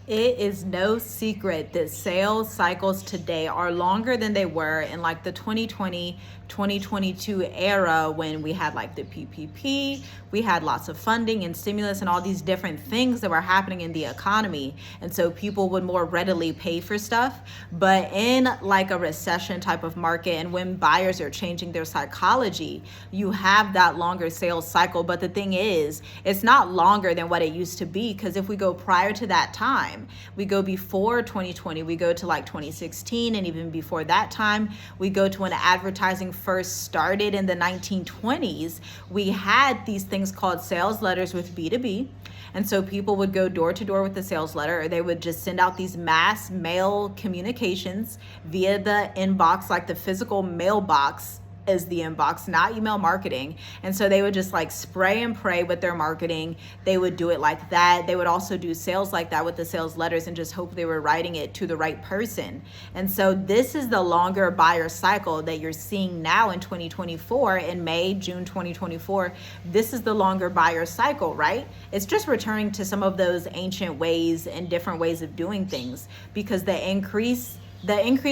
It is no secret that sales cycles today are longer than they were in like the 2020, 2022 era when we had like the PPP, we had lots of funding and stimulus and all these different things that were happening in the economy. And so people would more readily pay for stuff. But in like a recession type of market and when buyers are changing their psychology, you have that longer sales cycle. But the thing is, it's not longer than what it used to be, because if we go prior to that time, we go before 2020, we go to like 2016, and even before that time, we go to when advertising first started in the 1920s. We had these things called sales letters with B2B. And so people would go door to door with the sales letter, or they would just send out these mass mail communications via the inbox, like the physical mailbox is the inbox, not email marketing. And so they would just like spray and pray with their marketing. They would do it like that. They would also do sales like that with the sales letters and just hope they were writing it to the right person. And so this is the longer buyer cycle that you're seeing now in 2024, in May, June 2024. This is the longer buyer cycle, right? It's just returning to some of those ancient ways and different ways of doing things, because the increase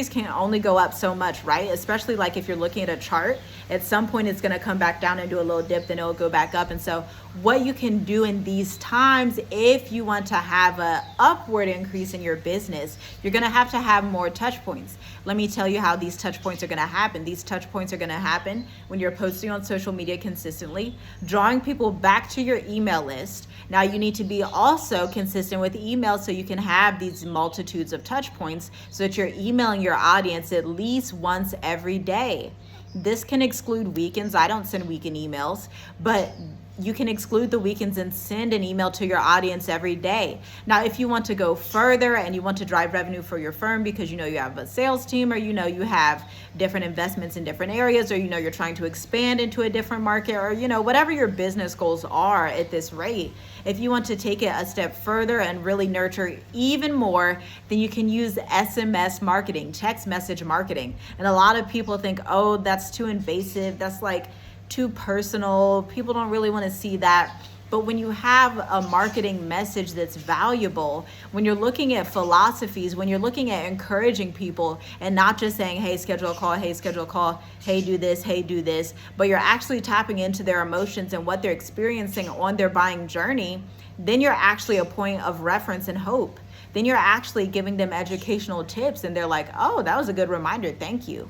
can only go up so much, right? Especially like if you're looking at a chart, at some point it's going to come back down and do a little dip, then it'll go back up. And so what you can do in these times, if you want to have a upward increase in your business, you're going to have more touch points. Let me tell you how these touch points are going to happen. These touch points are going to happen when you're posting on social media consistently, drawing people back to your email list. Now you need to be also consistent with email so you can have these multitudes of touch points so that you're emailing your audience at least once every day. This can exclude weekends. I don't send weekend emails, but you can exclude the weekends and send an email to your audience every day. Now, if you want to go further and you want to drive revenue for your firm because you have a sales team, or you have different investments in different areas, or you're trying to expand into a different market, or whatever your business goals are at this rate, if you want to take it a step further and really nurture even more, then you can use SMS marketing, text message marketing. And a lot of people think, oh, that's too invasive, that's like too personal, people don't really want to see that. But when you have a marketing message that's valuable, when you're looking at philosophies, when you're looking at encouraging people and not just saying, hey, schedule a call, hey, schedule a call, hey, do this, but you're actually tapping into their emotions and what they're experiencing on their buying journey, then you're actually a point of reference and hope. Then you're actually giving them educational tips and they're like, oh, that was a good reminder, thank you.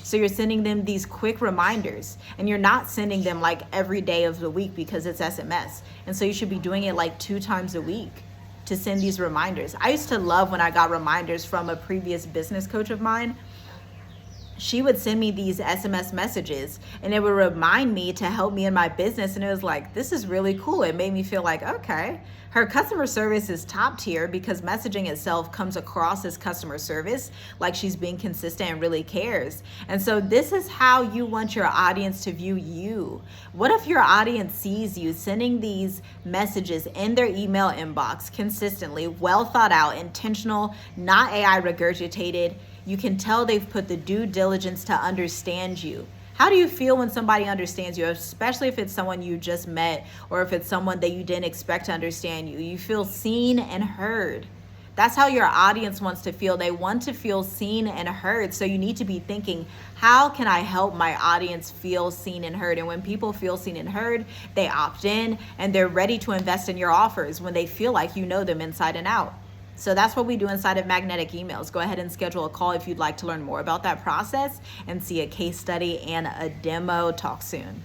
So you're sending them these quick reminders, and you're not sending them like every day of the week because it's SMS. And so you should be doing it like 2 times a week to send these reminders. I used to love when I got reminders from a previous business coach of mine. She would send me these SMS messages and it would remind me to help me in my business. And it was like, this is really cool. It made me feel like, okay, her customer service is top tier because messaging itself comes across as customer service, like she's being consistent and really cares. And so this is how you want your audience to view you. What if your audience sees you sending these messages in their email inbox consistently, well thought out, intentional, not AI regurgitated? You can tell they've put the due diligence to understand you. How do you feel when somebody understands you, especially if it's someone you just met or if it's someone that you didn't expect to understand you? You feel seen and heard. That's how your audience wants to feel. They want to feel seen and heard. So you need to be thinking, how can I help my audience feel seen and heard? And when people feel seen and heard, they opt in and they're ready to invest in your offers when they feel like you know them inside and out. So that's what we do inside of Magnetic Emails. Go ahead and schedule a call if you'd like to learn more about that process and see a case study and a demo. Talk soon.